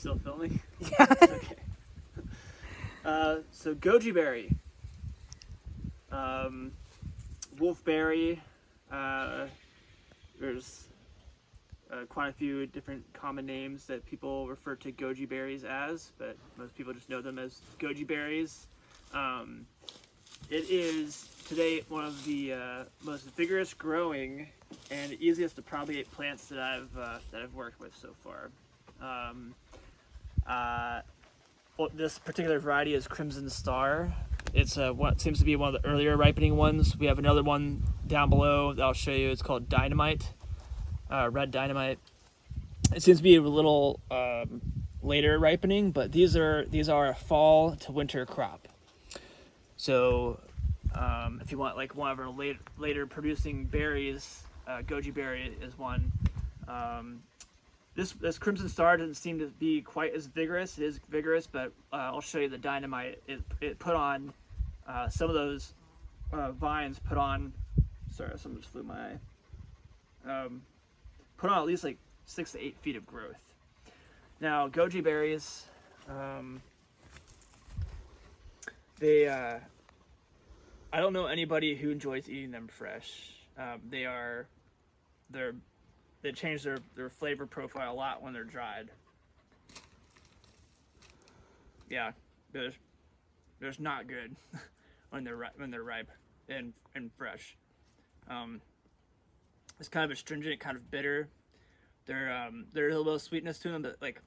still filming? Yeah. Okay. So gogiberry, wolfberry. There's quite a few different common names that people refer to goji berries as, but most people just know them as goji berries. It is today one of the most vigorous growing and easiest to propagate plants that I've worked with so far. Well, this particular variety is Crimson Star. It's what seems to be one of the earlier ripening ones. We have another one down below that I'll show you. It's called Dynamite, Red Dynamite. It seems to be a little later ripening, but these are a fall to winter crop. So if you want like one of our later producing berries, goji berry is one. This Crimson Star doesn't seem to be quite as vigorous. It is vigorous, but I'll show you the Dynamite. It put on some of those vines. Put on, sorry, something just flew my eye. Put on at least like 6 to 8 feet of growth. Now goji berries, I don't know anybody who enjoys eating them fresh. They change their flavor profile a lot when they're dried. Yeah, there's not good when they're ripe and fresh. It's kind of astringent, kind of bitter. There's a little bit of sweetness to them, but like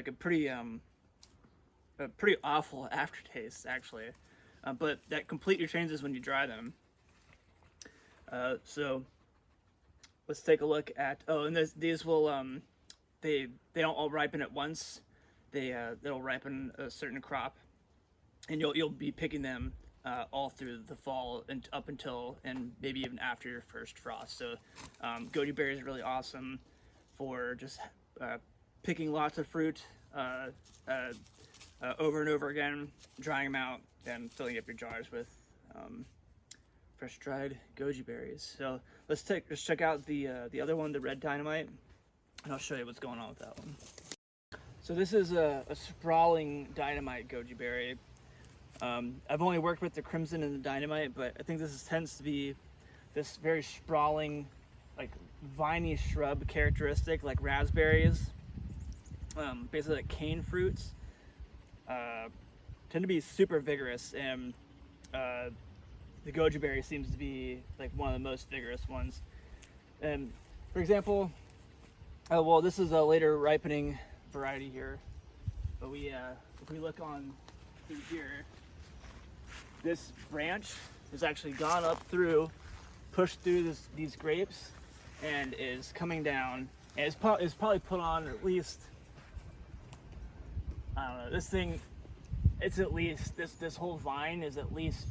a pretty awful aftertaste actually. But that completely changes when you dry them. So let's take a look at, and these will, they don't all ripen at once. They'll ripen a certain crop, and you'll be picking them all through the fall and up until and maybe even after your first frost. So goji berry is really awesome for just picking lots of fruit over and over again, drying them out, and filling up your jars with fresh dried goji berries. So let's check out the other one, the Red Dynamite, and I'll show you what's going on with that one. So this is a sprawling Dynamite goji berry. I've only worked with the Crimson and the Dynamite, but I think this tends to be this very sprawling, like viney shrub characteristic, like raspberries, basically like cane fruits. Tend to be super vigorous, and the goji berry seems to be like one of the most vigorous ones. And for example, well, this is a later ripening variety here, but if we look on through here, this branch has actually gone up through, pushed through these grapes, and is coming down, and it's probably put on at least, I don't know, this thing, it's at least, this whole vine is at least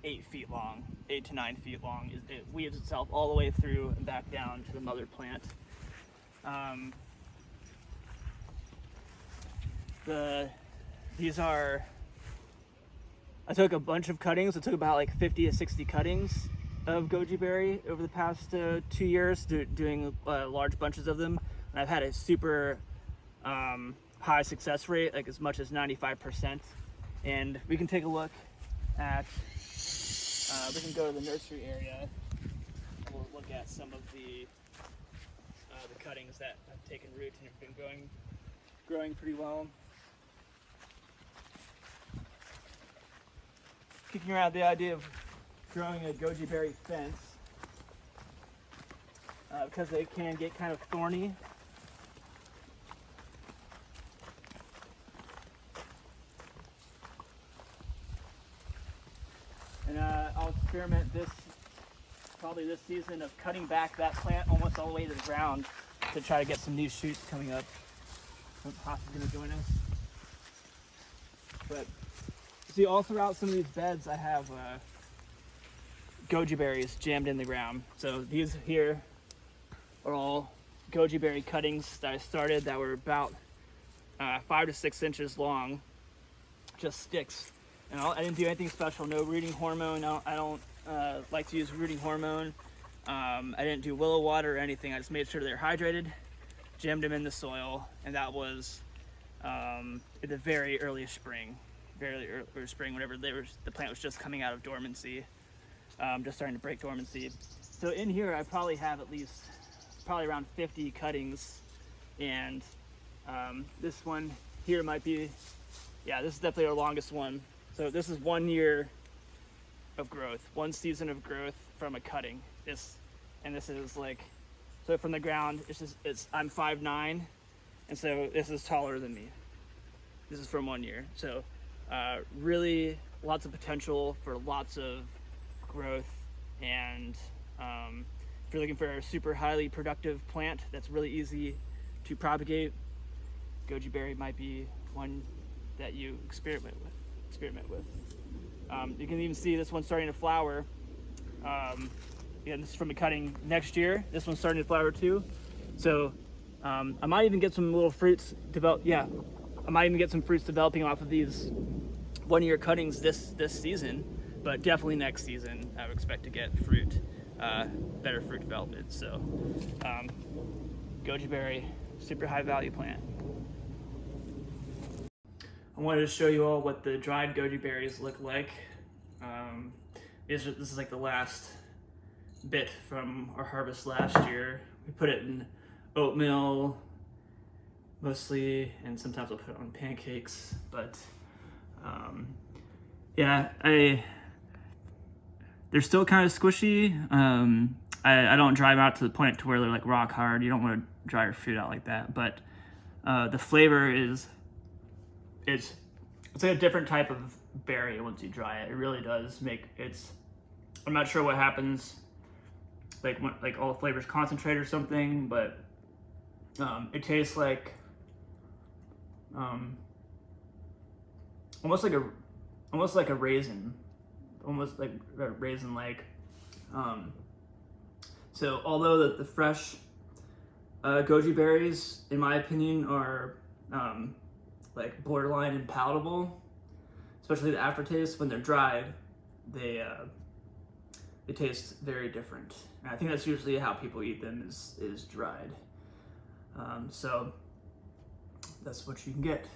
8 feet long, 8 to 9 feet long. It weaves itself all the way through and back down to the mother plant. I took a bunch of cuttings. I took about like 50 to 60 cuttings of goji berry over the past 2 years, doing large bunches of them. And I've had a super high success rate, like as much as 95%. And we can take a look at, we can go to the nursery area and we'll look at some of the cuttings that have taken root and have been growing pretty well. Kicking around the idea of growing a goji berry fence because they can get kind of thorny. And I'll experiment probably this season, of cutting back that plant almost all the way to the ground to try to get some new shoots coming up. Haas is going to join us. But see, all throughout some of these beds, I have goji berries jammed in the ground. So these here are all goji berry cuttings that I started that were about 5 to 6 inches long, just sticks. And I didn't do anything special, no rooting hormone. I don't like to use rooting hormone. I didn't do willow water or anything. I just made sure they're hydrated. jammed them in the soil, and that was in the very early spring, whenever the plant was just coming out of dormancy, just starting to break dormancy. So in here, I probably have at least around 50 cuttings, and this one here might be, yeah, this is definitely our longest one. So this is 1 year of growth, 1 season of growth from a cutting. This is like, so from the ground, I'm 5'9", and so this is taller than me. This is from 1 year. So really lots of potential for lots of growth, and if you're looking for a super highly productive plant that's really easy to propagate, gojiberry might be one that you experiment with. You can even see this one starting to flower. Again, this is from a cutting next year. This one's starting to flower too. So I might even get some little fruits develop. Yeah, I might even get some fruits developing off of these 1 year cuttings this season, but definitely next season I would expect to get fruit, better fruit development. So gojiberry, super high value plant. I wanted to show you all what the dried goji berries look like. This is like the last bit from our harvest last year. We put it in oatmeal mostly, and sometimes I'll put it on pancakes, but yeah, they're still kind of squishy. I don't dry them out to the point to where they're like rock hard. You don't want to dry your fruit out like that, but the flavor it's like a different type of berry once you dry it. It really does make I'm not sure what happens, like all the flavors concentrate or something, but it tastes like almost like a raisin, almost like a raisin like. So although the fresh goji berries, in my opinion, are like borderline impalatable, especially the aftertaste, when they're dried, they taste very different. And I think that's usually how people eat them is dried. So that's what you can get.